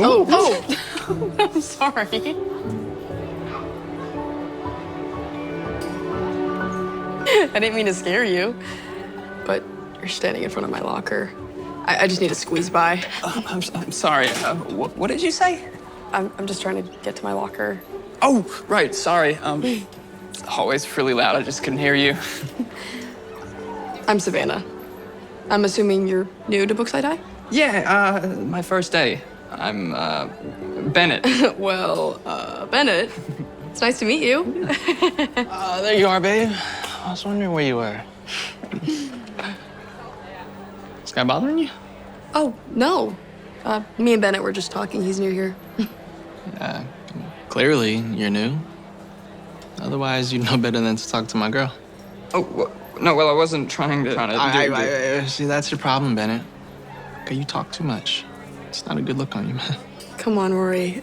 Oh. I'm sorry. I didn't mean to scare you, but you're standing in front of my locker. I just need to squeeze by. I'm sorry. What did you say? I'm just trying to get to my locker. Oh, right. Sorry. The hallway's really loud. I just couldn't hear you. I'm Savannah. I'm assuming you're new to Books I Die? Yeah, my first day. I'm Bennett. Well, Bennett, it's nice to meet you. There you are, babe. I was wondering where you were. This guy bothering you? Oh, no. Me and Bennett were just talking. He's new here. Clearly, you're new. Otherwise, you'd know better than to talk to my girl. Oh, no, well, I wasn't trying to See, that's your problem, Bennett. Okay, you talk too much. It's not a good look on you, man. Come on, Rory.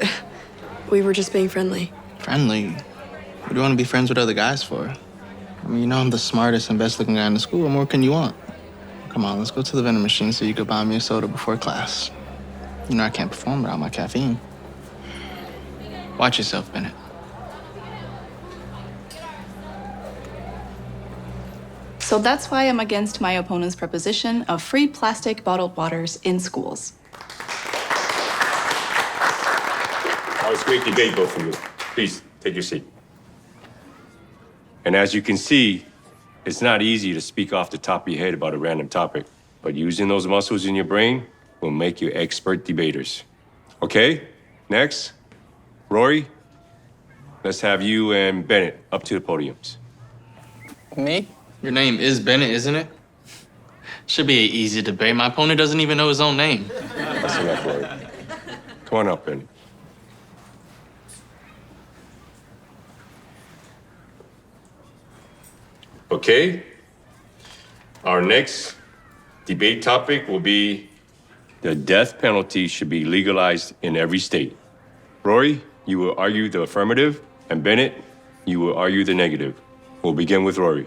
We were just being friendly. Friendly? What do you want to be friends with other guys for? I mean, you know I'm the smartest and best looking guy in the school. What more can you want? Come on, let's go to the vending machine so you could buy me a soda before class. You know I can't perform without my caffeine. Watch yourself, Bennett. So that's why I'm against my opponent's proposition of free plastic bottled waters in schools. That was a great debate, both of you. Please, take your seat. And as you can see, it's not easy to speak off the top of your head about a random topic, but using those muscles in your brain will make you expert debaters. Okay, next, Rory, let's have you and Bennett up to the podiums. Me? Your name is Bennett, isn't it? Should be an easy debate. My opponent doesn't even know his own name. That's enough, Rory. Come on up, Bennett. Okay, our next debate topic will be the death penalty should be legalized in every state. Rory, you will argue the affirmative, and Bennett, you will argue the negative. We'll begin with Rory.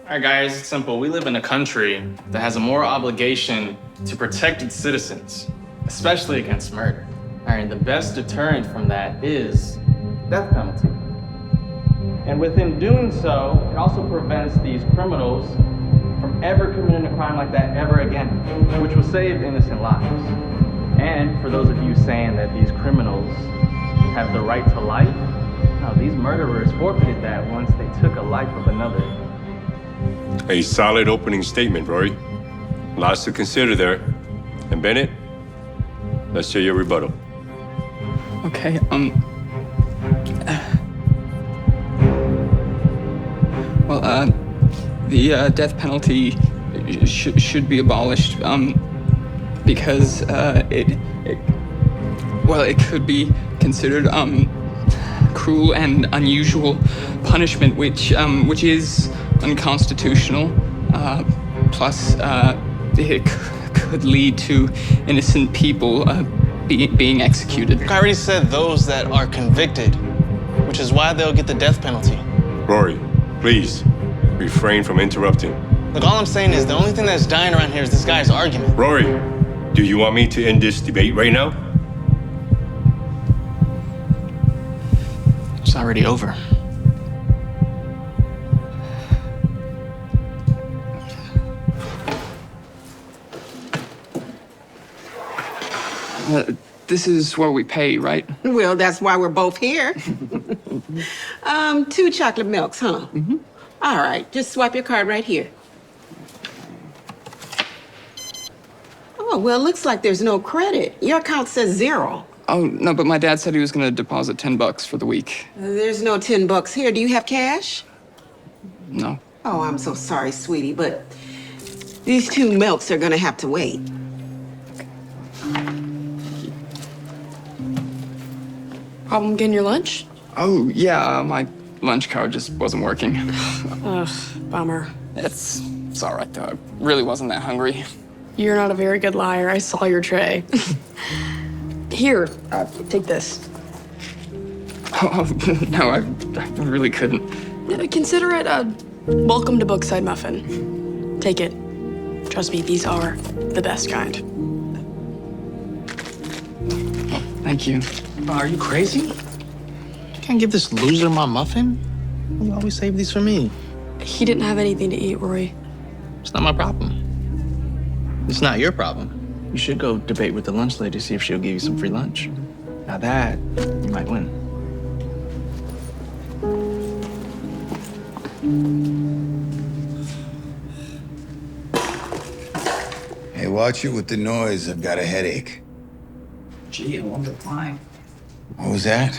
All right, guys, it's simple. We live in a country that has a moral obligation to protect its citizens, especially against murder. All right, the best deterrent from that is death penalty. And within doing so, it also prevents these criminals from ever committing a crime like that ever again, which will save innocent lives. And for those of you saying that these criminals have the right to life, no, these murderers forfeited that once they took a life of another. A solid opening statement, Rory. Lots to consider there. And Bennett, let's hear your rebuttal. Okay, the death penalty should be abolished, because it could be considered cruel and unusual punishment, which is unconstitutional. Plus, it could lead to innocent people being executed. I already said those that are convicted, which is why they'll get the death penalty. Rory, please refrain from interrupting. Look, all I'm saying is the only thing that's dying around here is this guy's argument. Rory, do you want me to end this debate right now? It's already over. This is what we pay, right? Well, that's why we're both here. 2 chocolate milks, huh? Mm-hmm. All right, just swipe your card right here. Oh, well, looks like there's no credit. Your account says 0. Oh, no, but my dad said he was gonna deposit $10 for the week. There's no $10 here. Do you have cash? No. Oh, I'm so sorry, sweetie, but these 2 milks are gonna have to wait. Problem getting your lunch? Oh, yeah, my lunch card just wasn't working. Ugh, bummer. It's all right, though. I really wasn't that hungry. You're not a very good liar. I saw your tray. Here, take this. Oh, no, I really couldn't. Consider it a welcome to Bookside muffin. Take it. Trust me, these are the best kind. Oh, Thank you. Are you crazy? You can't give this loser my muffin. You always save these for me. He didn't have anything to eat, Rory. It's not my problem. It's not your problem. You should go debate with the lunch lady, see if she'll give you some free lunch. Now that, you might win. Hey, watch it with the noise. I've got a headache. Gee, I wonder why. What was that?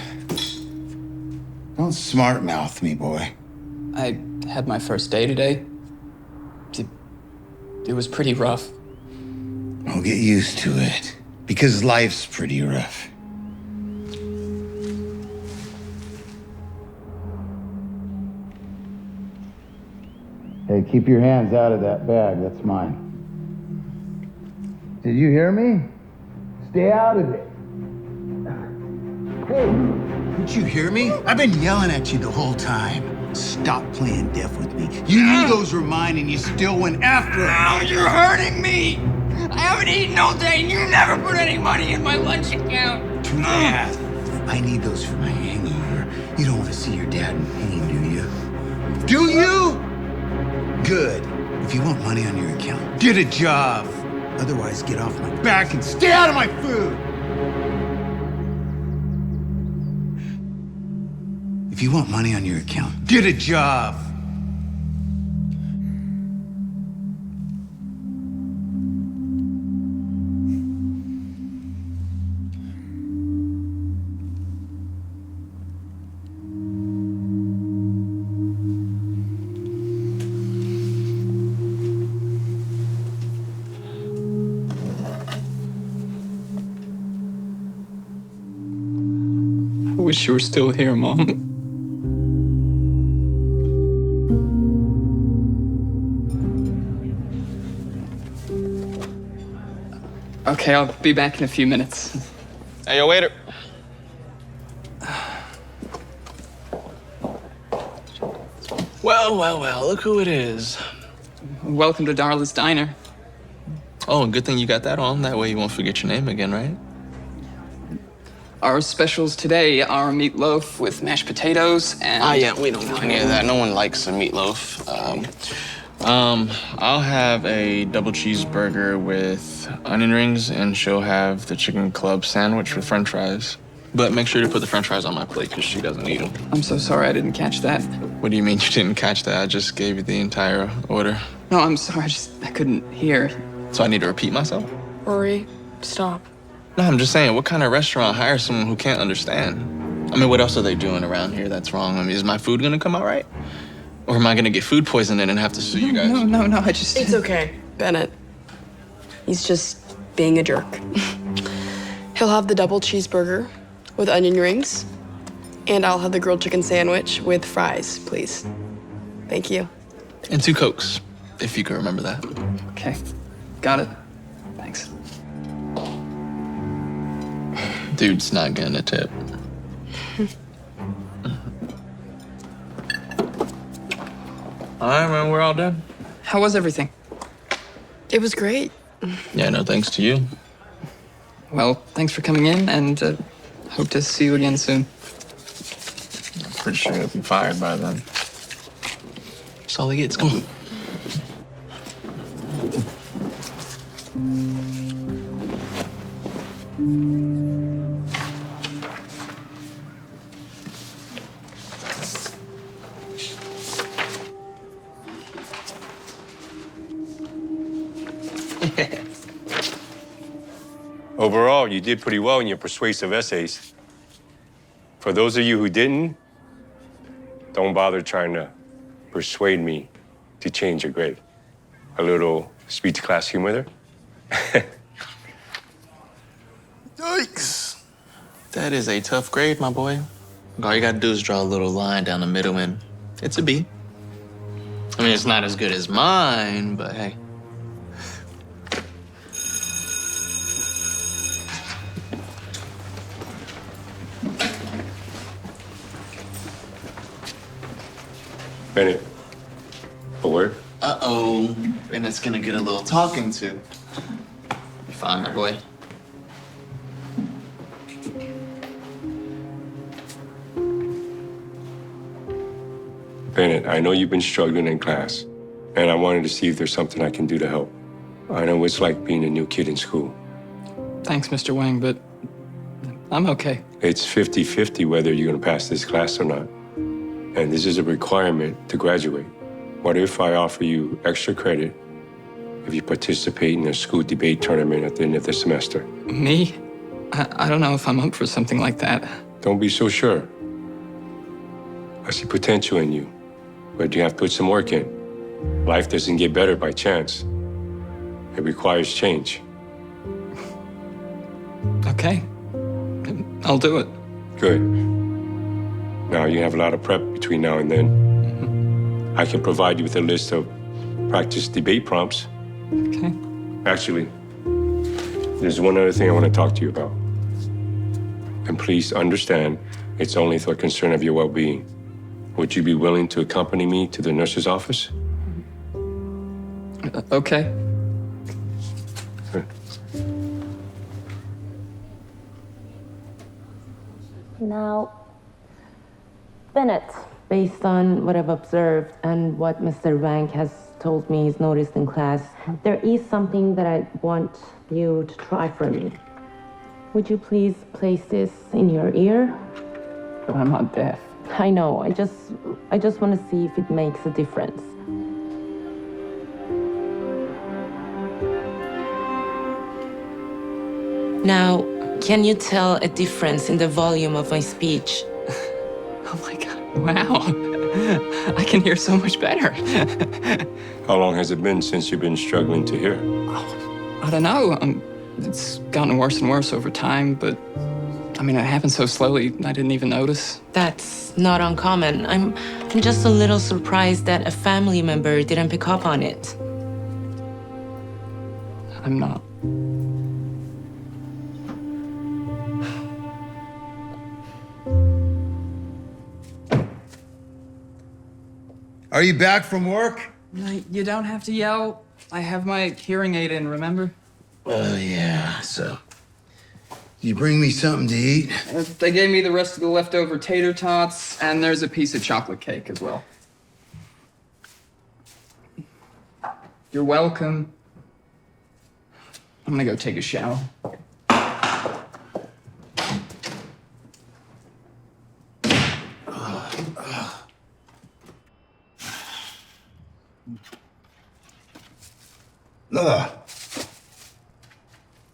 Don't smart mouth me, boy. I had my first day today. It was pretty rough. I'll get used to it. Because life's pretty rough. Hey, keep your hands out of that bag. That's mine. Did you hear me? Stay out of it. Hey, did you hear me? I've been yelling at you the whole time. Stop playing deaf with me. You knew those were mine and you still went after them. Oh, you're hurting me! I haven't eaten all day and you never put any money in my lunch account. Too bad. I need those for my hangover. You don't want to see your dad in pain, do you? Do you? Good. If you want money on your account, get a job. Otherwise, get off my back and stay out of my food. If you want money on your account, get a job. I wish you were still here, Mom. Okay, I'll be back in a few minutes. Hey, yo, waiter. Well, look who it is. Welcome to Darla's Diner. Oh, good thing you got that on. That way you won't forget your name again, right? Our specials today are meatloaf with mashed potatoes and... Yeah, we don't do any of that. No one likes a meatloaf. I'll have a double cheeseburger with onion rings, and she'll have the chicken club sandwich with french fries. But make sure to put the french fries on my plate, because she doesn't eat them. I'm so sorry I didn't catch that. What do you mean you didn't catch that? I just gave you the entire order. No, I'm sorry, I couldn't hear. So I need to repeat myself? Rory, stop. No, I'm just saying, what kind of restaurant hires someone who can't understand? I mean, what else are they doing around here that's wrong? I mean, is my food gonna come out right? Or am I gonna get food poisoning and have to sue you guys? No, I just... It's okay, Bennett. He's just being a jerk. He'll have the double cheeseburger with onion rings, and I'll have the grilled chicken sandwich with fries, please. Thank you. And 2 Cokes, if you can remember that. Okay, got it. Thanks. Dude's not getting a tip. All right, man, we're all done. How was everything? It was great. Yeah, no thanks to you. Well, thanks for coming in, and hope to see you again soon. I'm pretty sure you'll be fired by then. That's all he gets. Come on. Overall, you did pretty well in your persuasive essays. For those of you who didn't, don't bother trying to persuade me to change your grade. A little speech class humor there. Yikes. That is a tough grade, my boy. All you gotta do is draw a little line down the middle and it's a B. I mean, it's not as good as mine, but hey. Bennett, a word? Uh-oh. And it's gonna get a little talking to. You're fine, my boy. Bennett, I know you've been struggling in class, and I wanted to see if there's something I can do to help. I know what it's like being a new kid in school. Thanks, Mr. Wang, but I'm okay. It's 50-50 whether you're gonna pass this class or not. And this is a requirement to graduate. What if I offer you extra credit if you participate in a school debate tournament at the end of the semester? Me? I don't know if I'm up for something like that. Don't be so sure. I see potential in you, but you have to put some work in. Life doesn't get better by chance. It requires change. Okay. I'll do it. Good. Now, you have a lot of prep between now and then. I can provide you with a list of practice debate prompts. Okay. Actually, there's one other thing I want to talk to you about. And please understand, it's only for concern of your well-being. Would you be willing to accompany me to the nurse's office? Okay. Good. Now, Bennett, based on what I've observed and what Mr. Wang has told me he's noticed in class, there is something that I want you to try for me. Would you please place this in your ear? But I'm not deaf. I know, I just want to see if it makes a difference. Now, can you tell a difference in the volume of my speech? Oh my God, wow. I can hear so much better. How long has it been since you've been struggling to hear? I don't know. It's gotten worse and worse over time, but I mean, it happened so slowly, I didn't even notice. That's not uncommon. I'm just a little surprised that a family member didn't pick up on it. I'm not. Are you back from work? You don't have to yell. I have my hearing aid in, remember? Oh, yeah, so. You bring me something to eat? They gave me the rest of the leftover tater tots, and there's a piece of chocolate cake as well. You're welcome. I'm gonna go take a shower.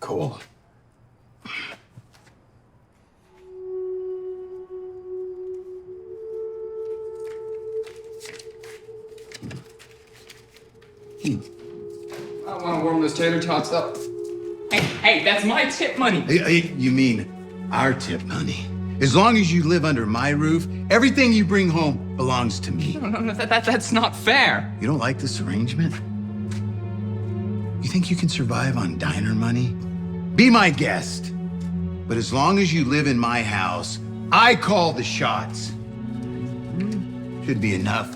Cool. I want to warm those tater tots up. Hey, that's my tip money. You mean our tip money? As long as you live under my roof, everything you bring home belongs to me. No, that's not fair. You don't like this arrangement? You think you can survive on diner money? Be my guest. But as long as you live in my house, I call the shots. Should be enough.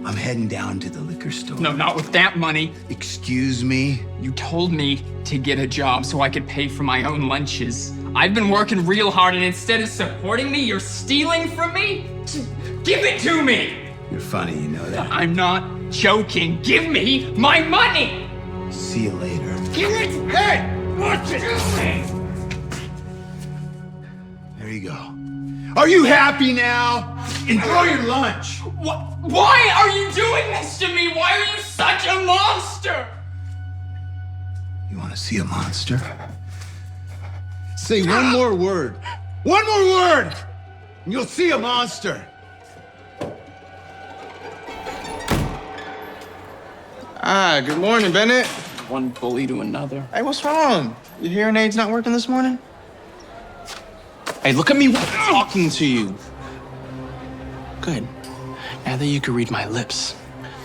I'm heading down to the liquor store. No, not with that money. Excuse me? You told me to get a job so I could pay for my own lunches. I've been working real hard, and instead of supporting me, you're stealing from me? Give it to me! You're funny, you know that. I'm not joking. Give me my money! See you later. Give it! Hey! What's it doing? There you go. Are you happy now? Enjoy your lunch. Why are you doing this to me? Why are you such a monster? You want to see a monster? Say one more word. One more word! And you'll see a monster. Good morning, Bennett. One bully to another. Hey, what's wrong? Your hearing aid's not working this morning? Hey, look at me talking to you. Good. Now that you can read my lips,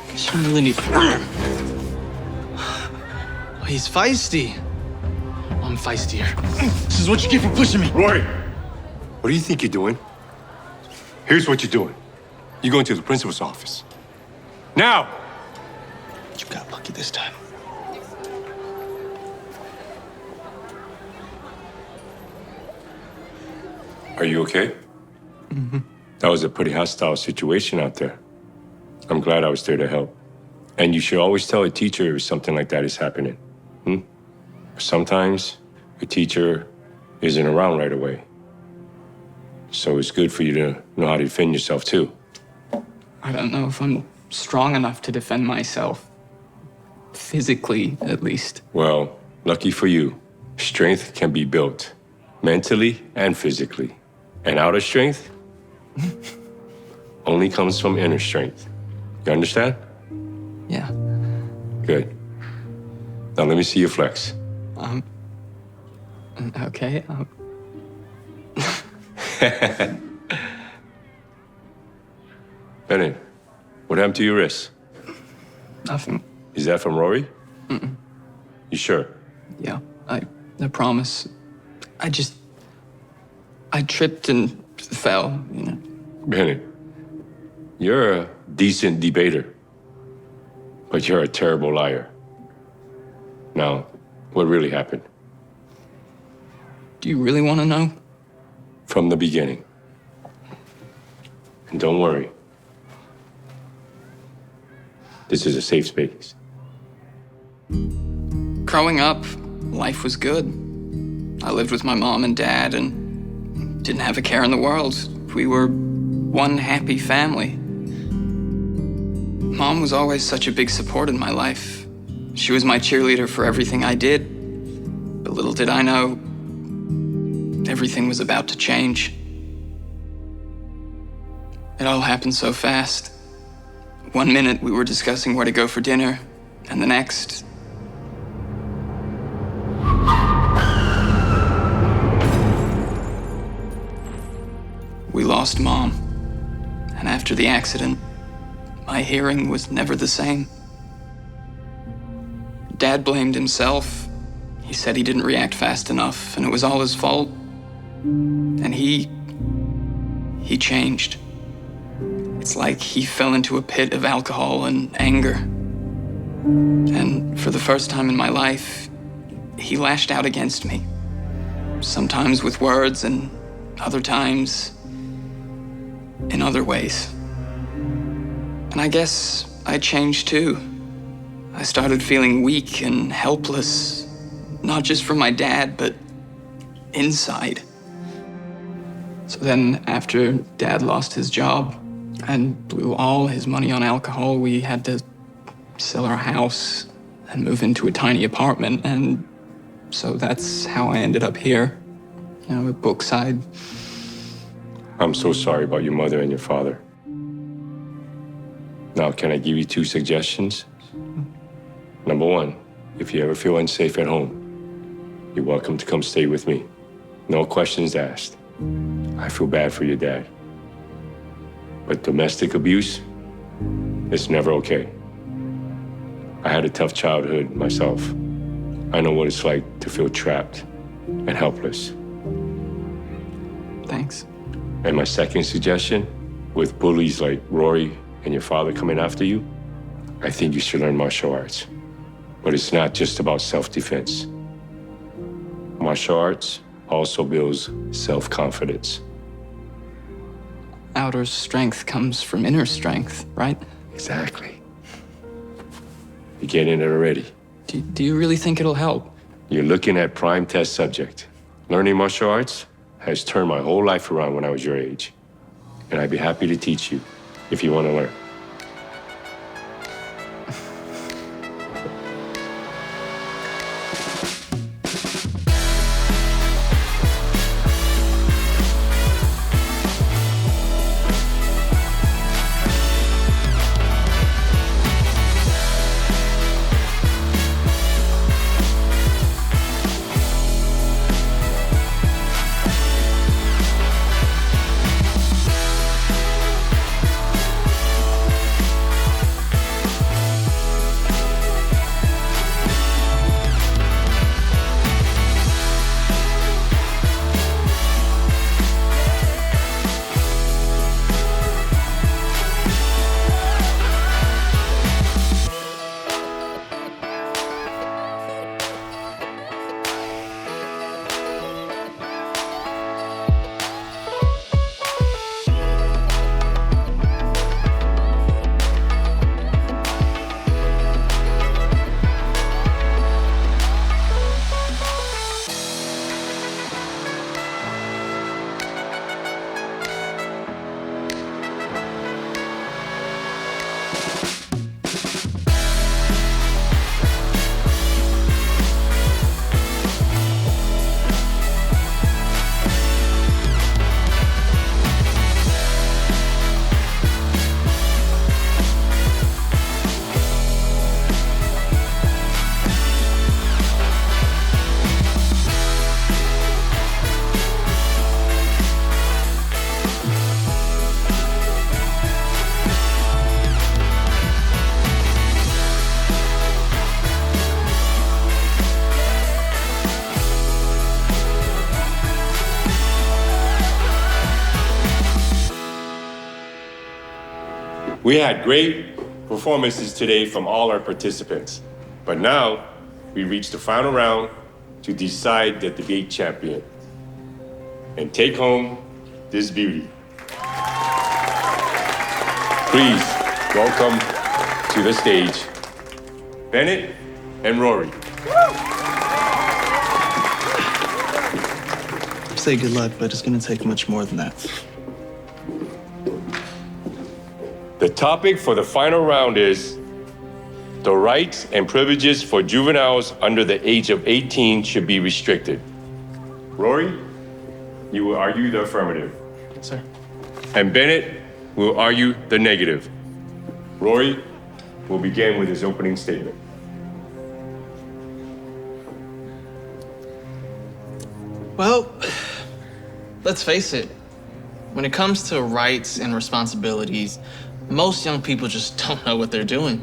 guess you really need. Oh, he's feisty. I'm feistier. This is what you get for pushing me. Roy, what do you think you're doing? Here's what you're doing. You're going to the principal's office. Now! You got lucky this time. Are you okay? Mm-hmm. That was a pretty hostile situation out there. I'm glad I was there to help. And you should always tell a teacher if something like that is happening. Sometimes a teacher isn't around right away. So it's good for you to know how to defend yourself, too. I don't know if I'm strong enough to defend myself. Physically, at least. Well, lucky for you, strength can be built, mentally and physically. And outer strength only comes from inner strength. You understand? Yeah. Good. Now let me see your flex. Okay. Bennett, what happened to your wrist? Nothing. Is that from Rory? Mm-mm. You sure? Yeah, I promise. I tripped and fell, you know. Bennett, you're a decent debater, but you're a terrible liar. Now, what really happened? Do you really want to know? From the beginning. And don't worry. This is a safe space. Growing up, life was good. I lived with my mom and dad and didn't have a care in the world. We were one happy family. Mom was always such a big support in my life. She was my cheerleader for everything I did. But little did I know, everything was about to change. It all happened so fast. One minute we were discussing where to go for dinner, and the next, we lost Mom. And after the accident, my hearing was never the same. Dad blamed himself. He said he didn't react fast enough, and it was all his fault. And he changed. It's like he fell into a pit of alcohol and anger. And for the first time in my life, he lashed out against me. Sometimes with words, and other times in other ways. And I guess I changed too. I started feeling weak and helpless, not just from my dad, but inside. So then, after Dad lost his job and blew all his money on alcohol, we had to sell our house and move into a tiny apartment. And so that's how I ended up here, you know, at Brookside. I'm so sorry about your mother and your father. Now, can I give you 2 suggestions? Number 1, if you ever feel unsafe at home, you're welcome to come stay with me. No questions asked. I feel bad for your dad. But domestic abuse, it's never okay. I had a tough childhood myself. I know what it's like to feel trapped and helpless. Thanks. And my second suggestion, with bullies like Rory and your father coming after you, I think you should learn martial arts. But it's not just about self-defense. Martial arts also builds self-confidence. Outer strength comes from inner strength, right? Exactly. You're getting it already. Do you really think it'll help? You're looking at prime test subject. Learning martial arts has turned my whole life around when I was your age. And I'd be happy to teach you if you want to learn. We had great performances today from all our participants. But now, we reach the final round to decide the debate champion and take home this beauty. Please welcome to the stage, Bennett and Rory. Say good luck, but it's gonna take much more than that. The topic for the final round is the rights and privileges for juveniles under the age of 18 should be restricted. Rory, you will argue the affirmative. Sir. And Bennett will argue the negative. Rory will begin with his opening statement. Well, let's face it. When it comes to rights and responsibilities, most young people just don't know what they're doing.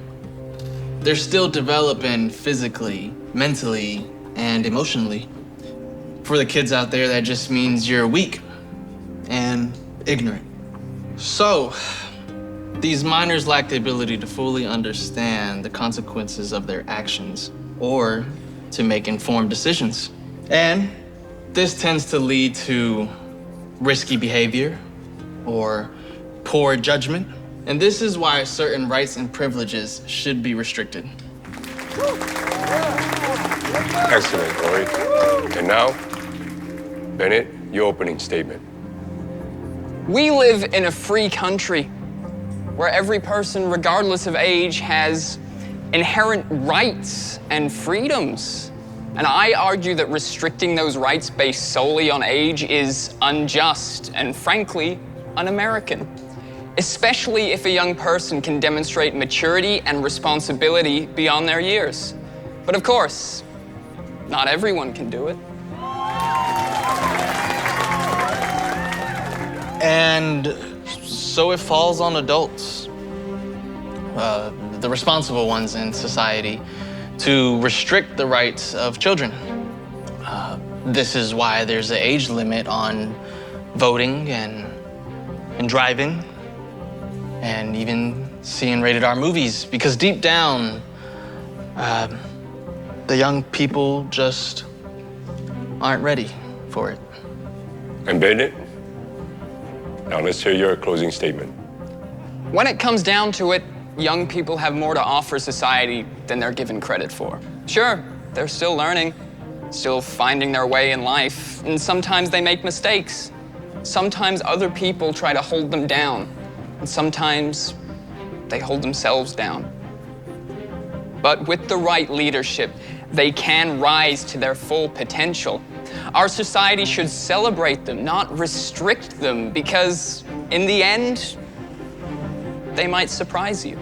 They're still developing physically, mentally, and emotionally. For the kids out there, that just means you're weak and ignorant. So, these minors lack the ability to fully understand the consequences of their actions or to make informed decisions. And this tends to lead to risky behavior or poor judgment. And this is why certain rights and privileges should be restricted. Excellent, Rory. And now, Bennett, your opening statement. We live in a free country where every person, regardless of age, has inherent rights and freedoms. And I argue that restricting those rights based solely on age is unjust and, frankly, un-American. Especially if a young person can demonstrate maturity and responsibility beyond their years. But of course, not everyone can do it. And so it falls on adults, the responsible ones in society, to restrict the rights of children. This is why there's an age limit on voting and driving and even seeing rated R movies, because deep down, the young people just aren't ready for it. And Bennett, now let's hear your closing statement. When it comes down to it, young people have more to offer society than they're given credit for. Sure, they're still learning, still finding their way in life, and sometimes they make mistakes. Sometimes other people try to hold them down, and sometimes they hold themselves down. But with the right leadership, they can rise to their full potential. Our society should celebrate them, not restrict them, because in the end, they might surprise you.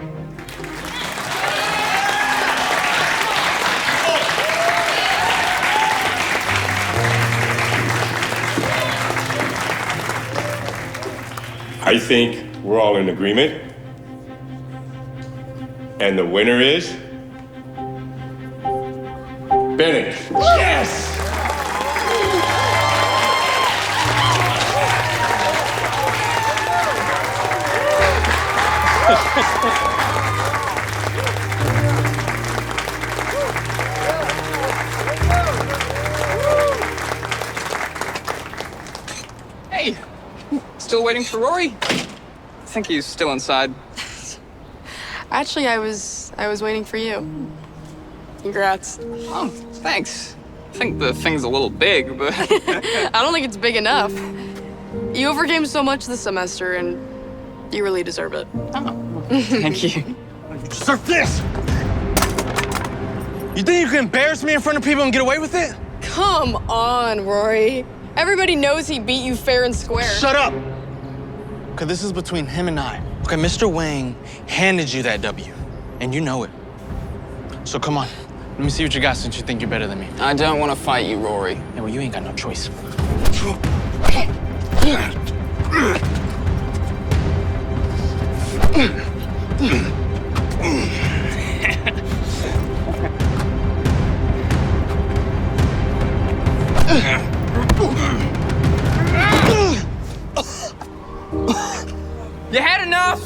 I think we're all in agreement. And the winner is Bennett. Yes! Hey, still waiting for Rory? I think he's still inside. Actually, I was waiting for you. Congrats. Oh, thanks. I think the thing's a little big, but... I don't think it's big enough. You overcame so much this semester, and you really deserve it. Oh, thank you. Deserve this! You think you can embarrass me in front of people and get away with it? Come on, Rory. Everybody knows he beat you fair and square. Shut up! Okay, this is between him and I. Okay, Mr. Wang handed you that W, and you know it. So come on, let me see what you got since you think you're better than me. I don't want to fight you, Rory. Yeah, well, you ain't got no choice. You had enough?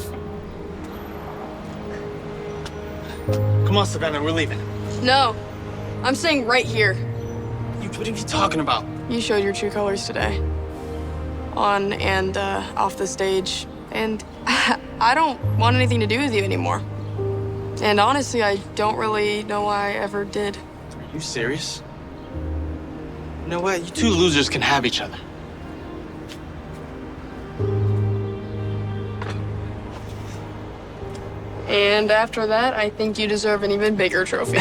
months ago, and we're leaving. No, I'm staying right here. What are you talking about? You showed your true colors today. On and off the stage. And I don't want anything to do with you anymore. And honestly, I don't really know why I ever did. Are you serious? You know what? You two losers can have each other. And after that, I think you deserve an even bigger trophy.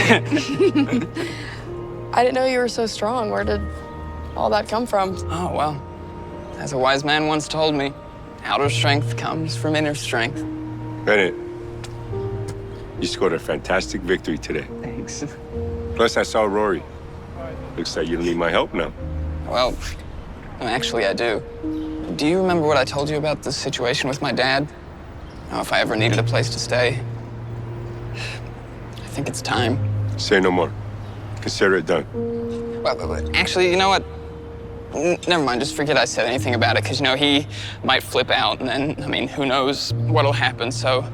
I didn't know you were so strong. Where did all that come from? Oh, well, as a wise man once told me, outer strength comes from inner strength. Bennett, you scored a fantastic victory today. Thanks. Plus, I saw Rory. Looks like you don't need my help now. Well, no, actually, I do. Do you remember what I told you about the situation with my dad? Oh, if I ever needed a place to stay. I think it's time. Say no more. Consider it done. Well, actually, you know what? Never mind, just forget I said anything about it, because, you know, he might flip out, and then, I mean, who knows what'll happen, so,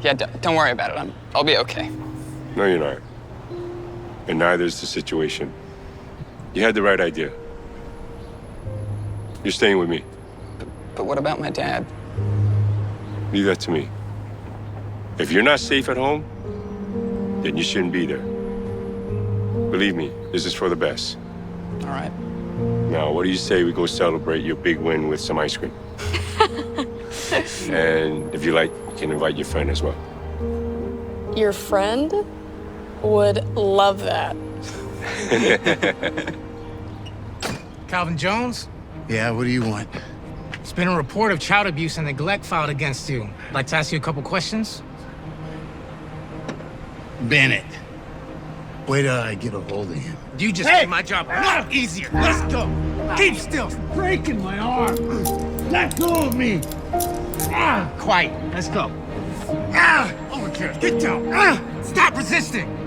yeah, don't worry about it. I'll be okay. No, you're not. And neither is the situation. You had the right idea. You're staying with me. But what about my dad? Leave that to me. If you're not safe at home, then you shouldn't be there. Believe me, this is for the best. All right. Now, what do you say we go celebrate your big win with some ice cream? And if you like, you can invite your friend as well. Your friend would love that. Calvin Jones? Yeah, what do you want? There's been a report of child abuse and neglect filed against you. I'd like to ask you a couple questions. Bennett. Wait till I get a hold of him. You just made my job a lot easier. Let's go. Keep still. Breaking my arm. Let go of me. Quiet. Let's go. Over here. Get down. Stop resisting.